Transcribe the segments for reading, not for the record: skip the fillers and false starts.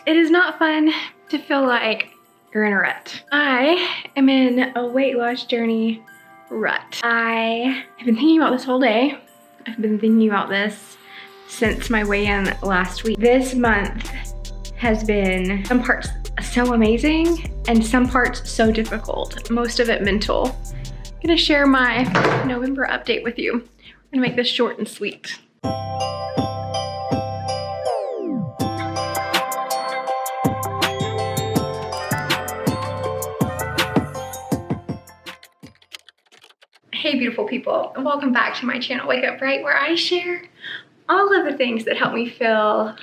It is not fun to feel like you're in a rut. I am in a weight loss journey rut. I have been thinking about this whole day. I've been thinking about this since my weigh-in last week. This month has been some parts so amazing and some parts so difficult, most of it mental. I'm gonna share my November update with you. I'm gonna make this short and sweet. Hey beautiful people, and welcome back to my channel, Wake Up Bright, where I share all of the things that help me feel,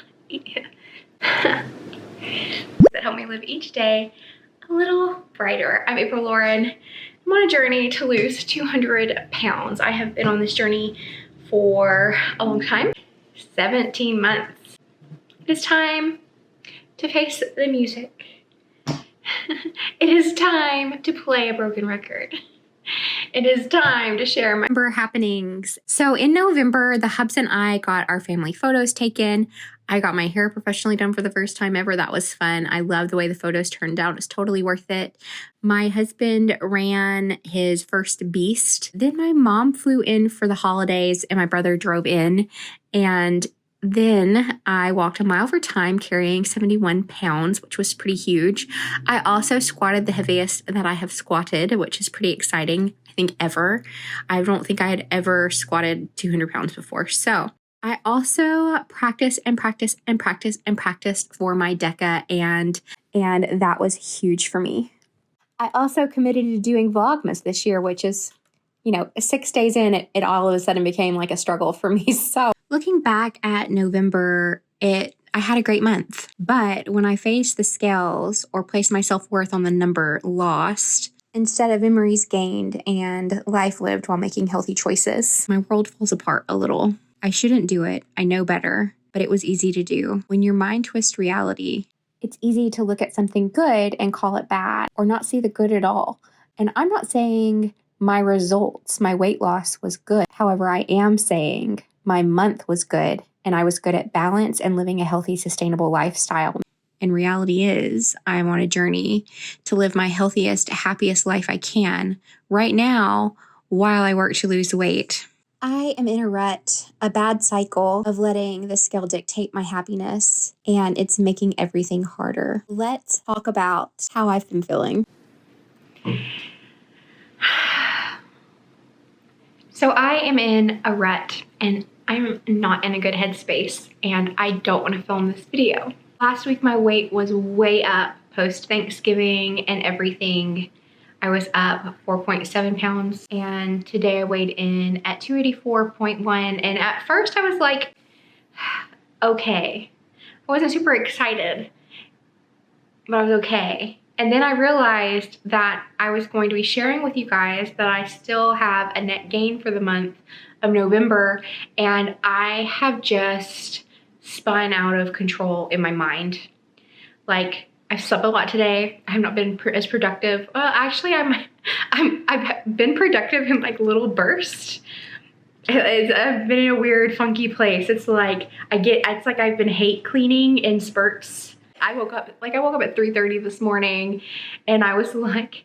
that help me live each day a little brighter. I'm abbreviated. I'm on a journey to lose 200 pounds. I have been on this journey for a long time, 17 months. It is time to face the music. It is time to play a broken record. It is time to share my November happenings. So in November, the Hubs and I got our family photos taken. I got my hair professionally done for the first time ever. That was fun. I love the way the photos turned out. It's totally worth it. My husband ran his first beast. Then my mom flew in for the holidays and my brother drove in. And then I walked a mile for time carrying 71 pounds, which was pretty huge. I also squatted the heaviest that I have squatted, which is pretty exciting, I think, ever. I don't think I had ever squatted 200 pounds before. So I also practiced and practiced and practiced and practiced for my DECA, and that was huge for me. I also committed to doing Vlogmas this year, which is, 6 days in, it all of a sudden became like a struggle for me. So looking back at November, I had a great month. But when I faced the scales or placed my self-worth on the number lost, instead of memories gained and life lived while making healthy choices, my world falls apart a little. I shouldn't do it. I know better, but it was easy to do. When your mind twists reality, it's easy to look at something good and call it bad or not see the good at all. And I'm not saying my results, my weight loss was good. However, I am saying my month was good and I was good at balance and living a healthy, sustainable lifestyle. And reality is I'm on a journey to live my healthiest, happiest life I can right now while I work to lose weight. I am in a rut, a bad cycle of letting the scale dictate my happiness, and it's making everything harder. Let's talk about how I've been feeling. So I am in a rut and I'm not in a good headspace and I don't want to film this video. Last week my weight was way up post Thanksgiving and everything. I was up 4.7 pounds and today I weighed in at 284.1, and at first I was like, okay. I wasn't super excited, but I was okay. And then I realized that I was going to be sharing with you guys that I still have a net gain for the month of November, and I have just spun out of control in my mind. Like, I've slept a lot today. I have not been as productive. Well, actually, I've been productive in like little bursts. I've been in a weird, funky place. It's like I've been hate cleaning in spurts. I woke up at 3:30 this morning and I was like,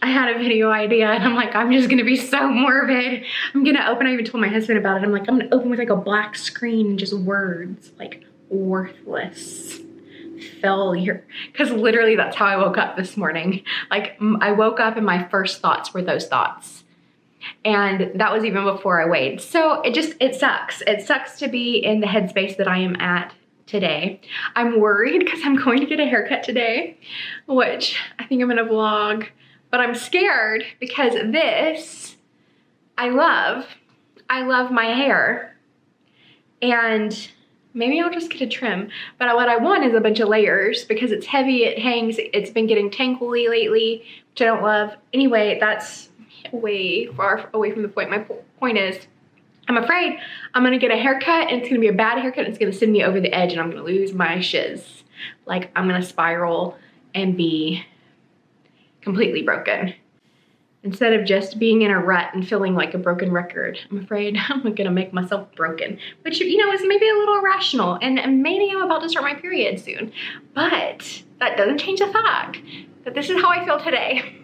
I had a video idea and I'm like, I'm just gonna be so morbid. I'm gonna open, I even told my husband about it. I'm like, I'm gonna open with like a black screen and just words like worthless, failure. Because literally that's how I woke up this morning. Like I woke up and my first thoughts were those thoughts. And that was even before I weighed. So it sucks. It sucks to be in the headspace that I am at today. I'm worried because I'm going to get a haircut today, which I think I'm gonna vlog, but I'm scared because I love my hair, and maybe I'll just get a trim, but what I want is a bunch of layers because it's heavy, it hangs, it's been getting tangly lately, which I don't love. Anyway, that's way far away from the point. My point is, I'm afraid I'm gonna get a haircut and it's gonna be a bad haircut and it's gonna send me over the edge and I'm gonna lose my shiz. Like I'm gonna spiral and be completely broken. instead of just being in a rut and feeling like a broken record. I'm afraid I'm gonna make myself broken, which, you know, is maybe a little irrational, and maybe I'm about to start my period soon, but that doesn't change the fact that this is how I feel today.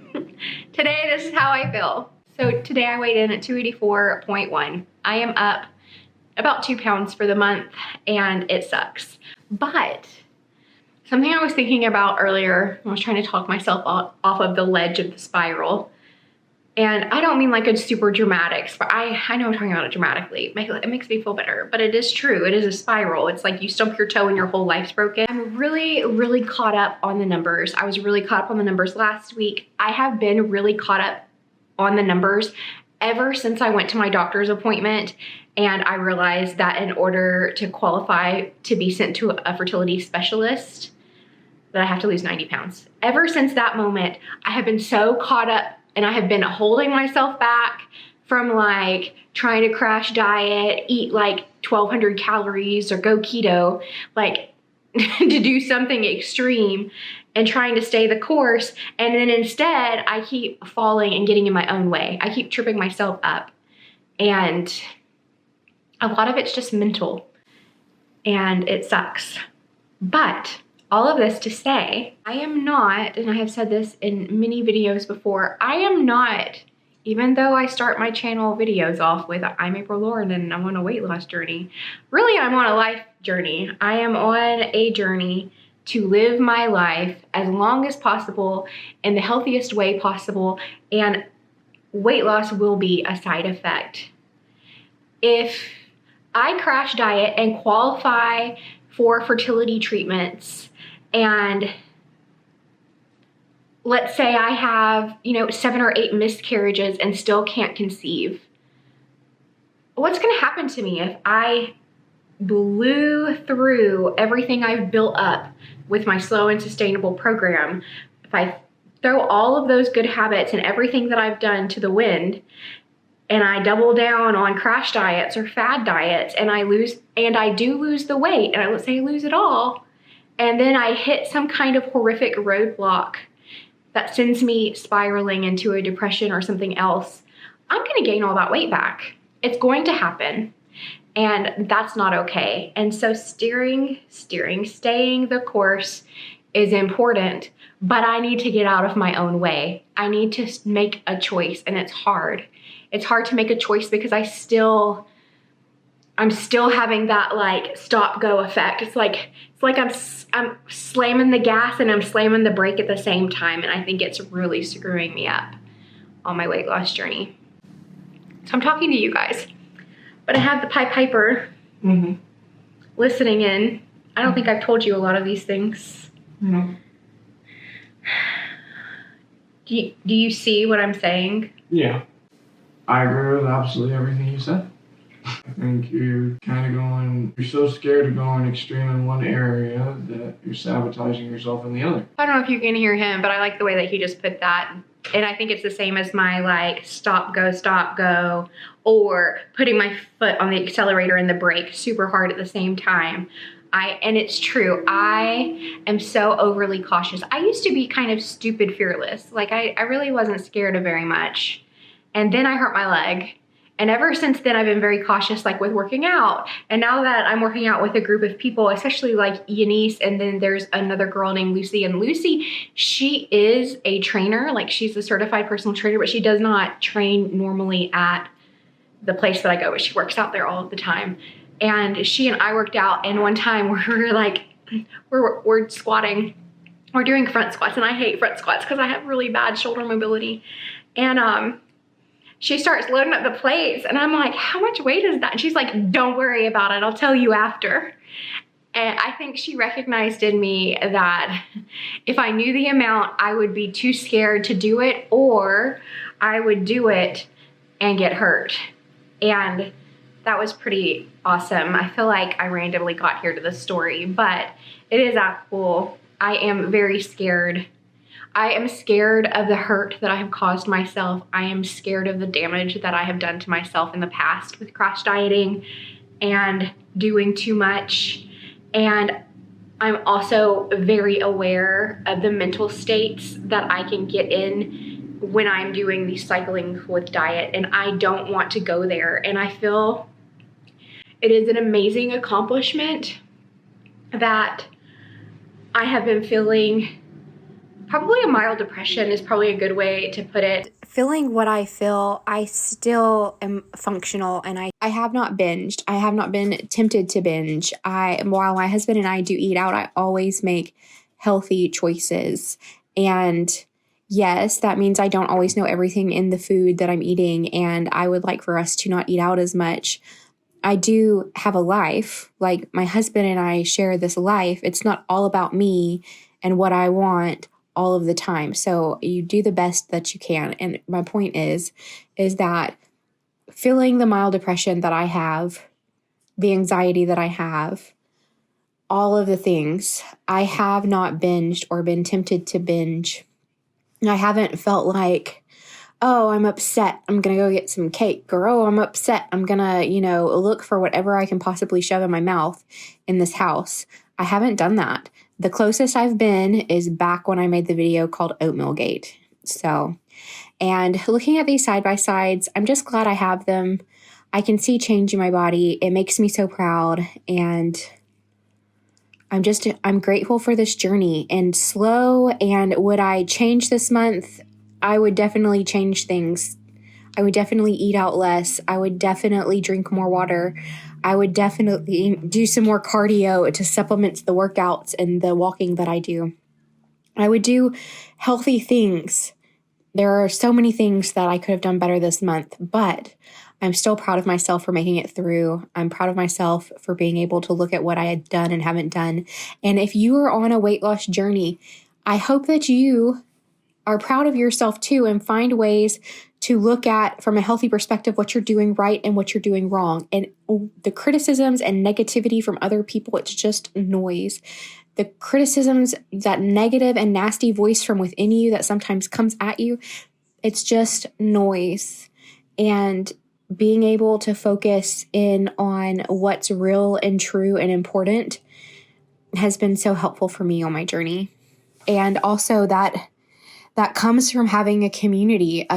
Today, this is how I feel. So today I weighed in at 284.1. I am up about 2 pounds for the month, and it sucks. But something I was thinking about earlier, I was trying to talk myself off of the ledge of the spiral. And I don't mean like a super dramatic, I know I'm talking about it dramatically. It makes me feel better, but it is true. It is a spiral. It's like you stump your toe and your whole life's broken. I'm really caught up on the numbers. I was really caught up on the numbers last week. I have been really caught up on the numbers ever since I went to my doctor's appointment, and I realized that in order to qualify to be sent to a fertility specialist, that I have to lose 90 pounds. Ever since that moment, I have been so caught up, and I have been holding myself back from like trying to crash diet, eat like 1,200 calories or go keto, like to do something extreme and trying to stay the course. And then instead I keep falling and getting in my own way. I keep tripping myself up. And a lot of it's just mental, and it sucks. But all of this to say, I am not, and I have said this in many videos before, I am not, even though I start my channel videos off with I'm April Lauren and I'm on a weight loss journey, really I'm on a life journey. I am on a journey to live my life as long as possible in the healthiest way possible, and weight loss will be a side effect. If I crash diet and qualify for fertility treatments, and let's say I have, 7 or 8 miscarriages and still can't conceive, what's gonna happen to me if I blew through everything I've built up with my slow and sustainable program? If I throw all of those good habits and everything that I've done to the wind, and I double down on crash diets or fad diets, and I do lose the weight, and let's say I lose it all, and then I hit some kind of horrific roadblock that sends me spiraling into a depression or something else, I'm gonna gain all that weight back. It's going to happen, and that's not okay. And so staying the course is important, but I need to get out of my own way. I need to make a choice, and it's hard. It's hard to make a choice because I'm still having that like stop go effect. It's like I'm slamming the gas and I'm slamming the brake at the same time, and I think it's really screwing me up on my weight loss journey. So I'm talking to you guys, but I have the Pied Piper listening in. I don't think I've told you a lot of these things. No. Do you see what I'm saying? Yeah. I agree with absolutely everything you said. I think you're you're so scared of going extreme in one area that you're sabotaging yourself in the other. I don't know if you can hear him, but I like the way that he just put that. And I think it's the same as my like stop, go, or putting my foot on the accelerator and the brake super hard at the same time. And it's true, I am so overly cautious. I used to be kind of stupid fearless. Like I really wasn't scared of very much. And then I hurt my leg. And ever since then, I've been very cautious, like with working out. And now that I'm working out with a group of people, especially like Eunice, and then there's another girl named Lucy. And Lucy, she is a trainer, like she's a certified personal trainer, but she does not train normally at the place that I go, but she works out there all of the time. And she and I worked out, and one time we're squatting, we're doing front squats, and I hate front squats because I have really bad shoulder mobility. And she starts loading up the plates, and I'm like, how much weight is that? And she's like, don't worry about it, I'll tell you after. And I think she recognized in me that if I knew the amount, I would be too scared to do it, or I would do it and get hurt. And that was pretty awesome. I feel like I randomly got here to this story, but it is cool. I am very scared. I am scared of the hurt that I have caused myself. I am scared of the damage that I have done to myself in the past with crash dieting and doing too much. And I'm also very aware of the mental states that I can get in when I'm doing these cycling with diet, and I don't want to go there. And I feel it is an amazing accomplishment that I have been feeling. Probably a mild depression is probably a good way to put it. Feeling what I feel, I still am functional, and I have not binged. I have not been tempted to binge. While my husband and I do eat out, I always make healthy choices. And yes, that means I don't always know everything in the food that I'm eating, and I would like for us to not eat out as much. I do have a life. Like, my husband and I share this life. It's not all about me and what I want all of the time. So you do the best that you can. And my point is that feeling the mild depression that I have, the anxiety that I have, all of the things, I have not binged or been tempted to binge. I haven't felt like, oh, I'm upset, I'm going to go get some cake, or oh, I'm upset, I'm going to, look for whatever I can possibly shove in my mouth in this house. I haven't done that. The closest I've been is back when I made the video called Oatmeal Gate. So, and looking at these side-by-sides, I'm just glad I have them. I can see change in my body. It makes me so proud. And I'm grateful for this journey, and slow. And would I change this month? I would definitely change things. I would definitely eat out less. I would definitely drink more water. I would definitely do some more cardio to supplement the workouts and the walking that I do. I would do healthy things. There are so many things that I could have done better this month, but I'm still proud of myself for making it through. I'm proud of myself for being able to look at what I had done and haven't done. And if you are on a weight loss journey, I hope that you are proud of yourself too, and find ways to look at from a healthy perspective what you're doing right and what you're doing wrong. And the criticisms and negativity from other people, it's just noise. The criticisms, that negative and nasty voice from within you that sometimes comes at you, it's just noise. And being able to focus in on what's real and true and important has been so helpful for me on my journey. And also that comes from having a community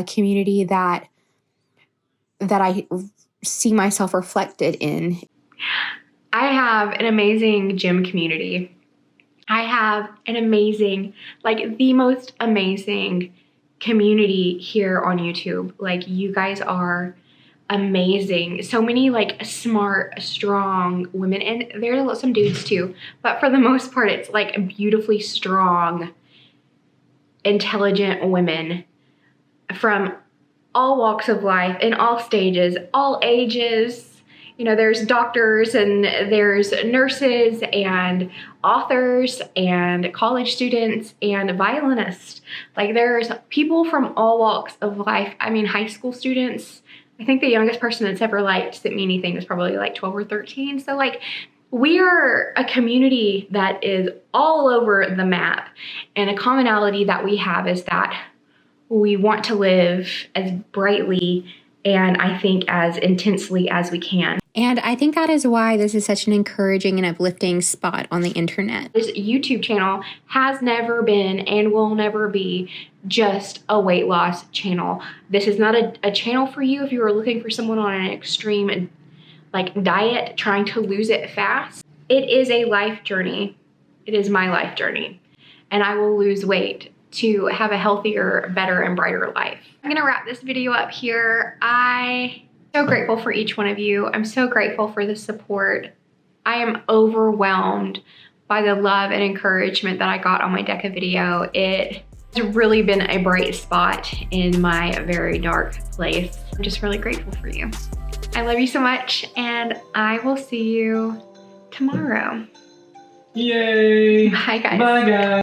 that I see myself reflected in. I have an amazing gym community. I have an amazing, the most amazing community here on YouTube. You guys are amazing. So many smart, strong women, and there's some dudes too, but for the most part, it's beautifully strong, intelligent women from all walks of life, in all stages, all ages. There's doctors and there's nurses and authors and college students and violinists. There's people from all walks of life. I mean, high school students. I think the youngest person that's ever sent me anything was probably 12 or 13. So we are a community that is all over the map, and a commonality that we have is that we want to live as brightly and I think as intensely as we can. And I think that is why this is such an encouraging and uplifting spot on the internet. This YouTube channel has never been and will never be just a weight loss channel. This is not a channel for you if you are looking for someone on an extreme diet, trying to lose it fast. It is a life journey. It is my life journey. And I will lose weight to have a healthier, better, and brighter life. I'm gonna wrap this video up here. I'm so grateful for each one of you. I'm so grateful for the support. I am overwhelmed by the love and encouragement that I got on my DECA video. It has really been a bright spot in my very dark place. I'm just really grateful for you. I love you so much, and I will see you tomorrow. Yay! Bye, guys. Bye, guys.